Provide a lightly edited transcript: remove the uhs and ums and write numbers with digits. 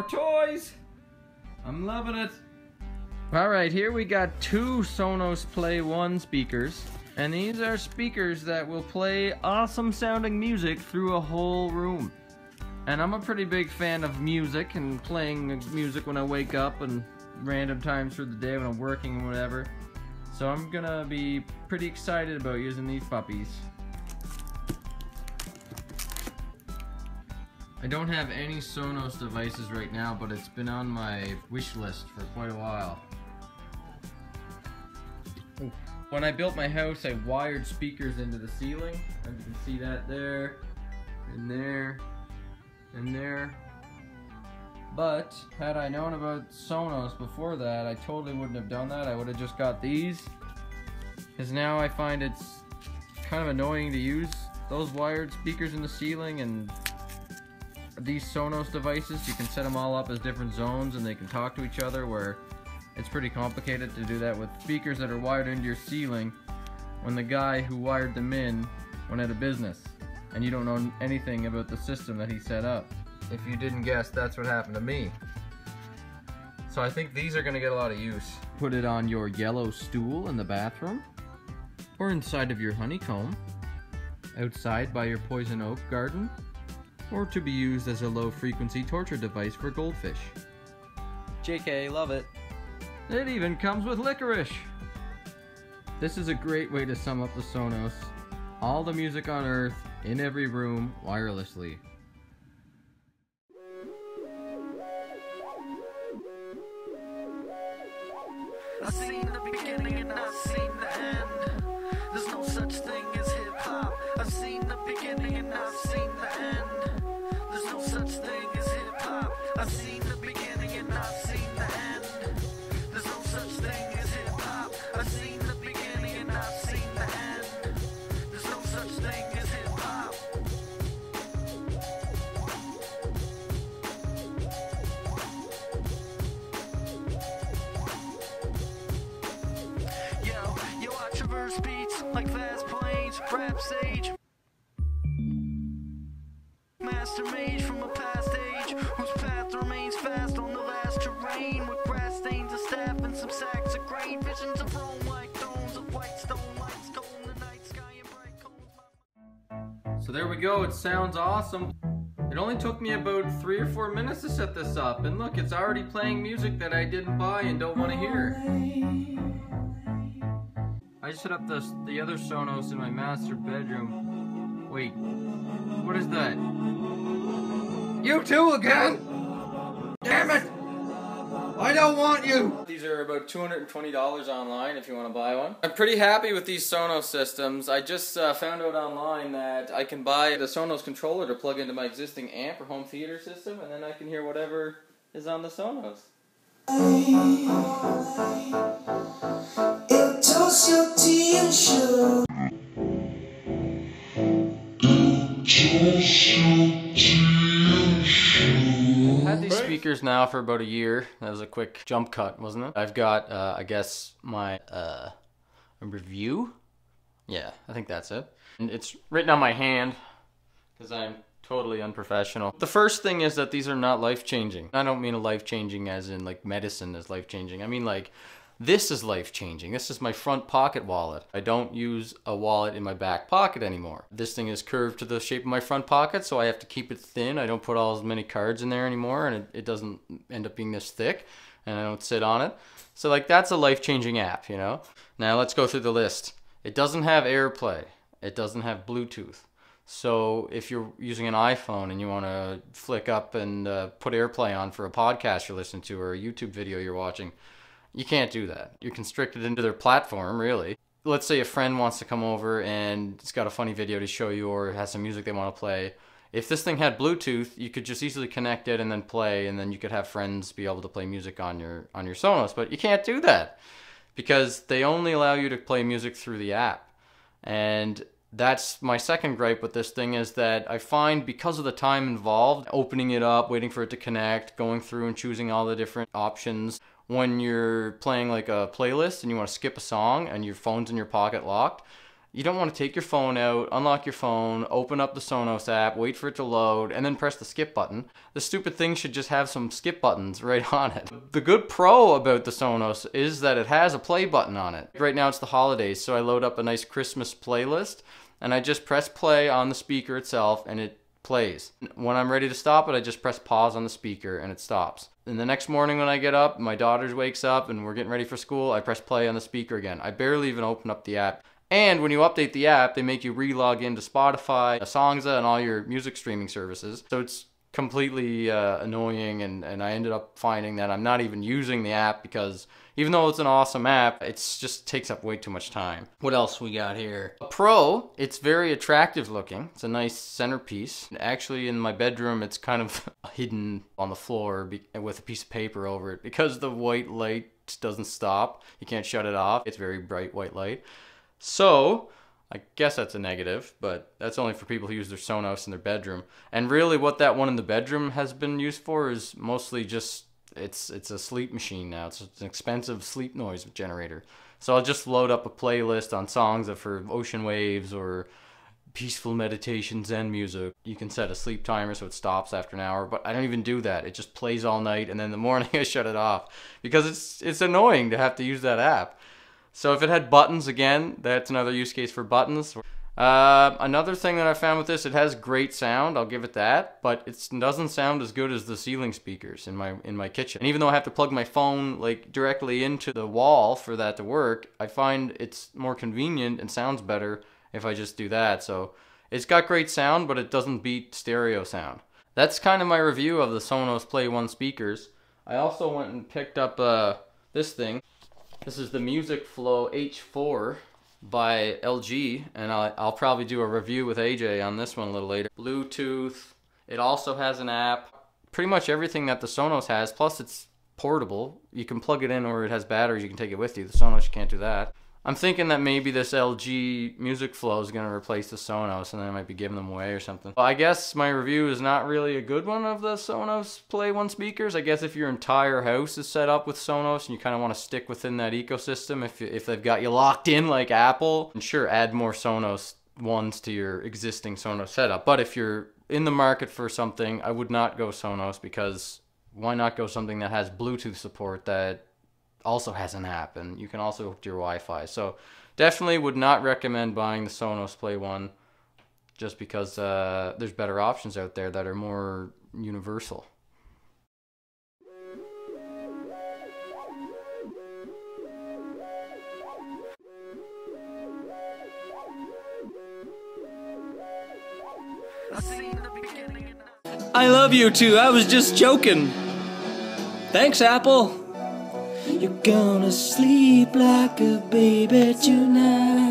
More toys! I'm loving it. Alright, here we got two Sonos Play 1 speakers. And these are speakers that will play awesome sounding music through a whole room. And I'm a pretty big fan of music and playing music when I wake up and random times through the day when I'm working and whatever. So I'm gonna be pretty excited about using these puppies. I don't have any Sonos devices right now, but it's been on my wish list for quite a while. When I built my house, I wired speakers into the ceiling. And you can see that there, and there, and there. But had I known about Sonos before that, I totally wouldn't have done that. I would have just got these. Because now I find it's kind of annoying to use those wired speakers in the ceiling, and these Sonos devices, you can set them all up as different zones and they can talk to each other, where it's pretty complicated to do that with speakers that are wired into your ceiling when the guy who wired them in went out of business and you don't know anything about the system that he set up. If you didn't guess, that's what happened to me. So I think these are going to get a lot of use. Put it on your yellow stool in the bathroom, or inside of your honeycomb, outside by your poison oak garden, or to be used as a low frequency torture device for goldfish. JK, love it. It even comes with licorice! This is a great way to sum up the Sonos. All the music on Earth, in every room, wirelessly. I've seen the beginning and I've seen the end. There's no such thing as hip-hop. I've seen the beginning and I've seen the end. There's no such thing as hip-hop. I've seen the beginning and I've seen the end. There's no such thing as hip-hop. I've seen the beginning and I've seen the end. There's no such thing as hip-hop. Yo, I traverse beats like fast planes, rap sage. Master mage from a past age, whose path remains fast on the last terrain, with grass stains of staff and some sacks of grain. Visions of Rome like domes of white stone, lights cold in the night sky and bright cold. So there we go, it sounds awesome. It only took me about 3 or 4 minutes to set this up, and look, it's already playing music that I didn't buy and don't want to hear. I set up the other Sonos in my master bedroom. Wait, what is that? You too again? Damn it! I don't want you! These are about $220 online if you want to buy one. I'm pretty happy with these Sonos systems. I just found out online that I can buy the Sonos controller to plug into my existing amp or home theater system, and then I can hear whatever is on the Sonos. I've had these speakers now for about a year. That was a quick jump cut, wasn't it? I've got, I guess, my a review? Yeah, I think that's it. And it's written on my hand, because I'm totally unprofessional. The first thing is that these are not life-changing. I don't mean a life-changing as in like medicine is life-changing. I mean like, this is life-changing. This is my front pocket wallet. I don't use a wallet in my back pocket anymore. This thing is curved to the shape of my front pocket, so I have to keep it thin. I don't put all as many cards in there anymore, and it doesn't end up being this thick, and I don't sit on it. So like, that's a life-changing app, you know? Now let's go through the list. It doesn't have AirPlay. It doesn't have Bluetooth. So if you're using an iPhone and you want to flick up and put AirPlay on for a podcast you're listening to or a YouTube video you're watching, you can't do that. You're constricted into their platform, really. Let's say a friend wants to come over and it's got a funny video to show you or has some music they want to play. If this thing had Bluetooth, you could just easily connect it and then play, and then you could have friends be able to play music on your Sonos. But you can't do that because they only allow you to play music through the app. And that's my second gripe with this thing, is that I find because of the time involved, opening it up, waiting for it to connect, going through and choosing all the different options, when you're playing like a playlist and you want to skip a song and your phone's in your pocket locked, You don't want to take your phone out, unlock your phone, open up the Sonos app, wait for it to load, and then press the skip button. The stupid thing should just have some skip buttons right on it. The good pro about the Sonos is that it has a play button on it. Right now it's the holidays, so I load up a nice Christmas playlist, and I just press play on the speaker itself, and it plays. When I'm ready to stop it, I just press pause on the speaker, and it stops. And the next morning when I get up, my daughter wakes up, and we're getting ready for school, I press play on the speaker again. I barely even open up the app. And when you update the app, they make you re-log into Spotify, Songs, and all your music streaming services. So it's completely annoying, and I ended up finding that I'm not even using the app because even though it's an awesome app, it just takes up way too much time. What else we got here? A Pro, it's very attractive looking. It's a nice centerpiece. Actually, in my bedroom, it's kind of hidden on the floor with a piece of paper over it because the white light doesn't stop. You can't shut it off. It's very bright white light. So, I guess that's a negative, but that's only for people who use their Sonos in their bedroom. And really what that one in the bedroom has been used for is mostly just, it's a sleep machine now. It's an expensive sleep noise generator. So I'll just load up a playlist on songs for ocean waves or peaceful meditation Zen music. You can set a sleep timer so it stops after an hour, but I don't even do that. It just plays all night, and then in the morning I shut it off because it's annoying to have to use that app. So if it had buttons, again, that's another use case for buttons. Another thing that I found with this, it has great sound, I'll give it that, but it doesn't sound as good as the ceiling speakers in my kitchen. And even though I have to plug my phone like directly into the wall for that to work, I find it's more convenient and sounds better if I just do that. So it's got great sound, but it doesn't beat stereo sound. That's kind of my review of the Sonos Play 1 speakers. I also went and picked up this thing. This is the Music Flow H4 by LG, and I'll probably do a review with AJ on this one a little later. Bluetooth, it also has an app, pretty much everything that the Sonos has, plus it's portable. You can plug it in or it has batteries, you can take it with you. The Sonos, you can't do that. I'm thinking that maybe this LG Music Flow is going to replace the Sonos, and then I might be giving them away or something. Well, I guess my review is not really a good one of the Sonos Play 1 speakers. I guess if your entire house is set up with Sonos and you kind of want to stick within that ecosystem, if they've got you locked in like Apple, and sure, add more Sonos ones to your existing Sonos setup. But if you're in the market for something, I would not go Sonos, because why not go something that has Bluetooth support that also has an app, and you can also hook to your Wi-Fi. So definitely would not recommend buying the Sonos Play 1 just because there's better options out there that are more universal. I love you too, I was just joking. Thanks, Apple. You're gonna sleep like a baby tonight.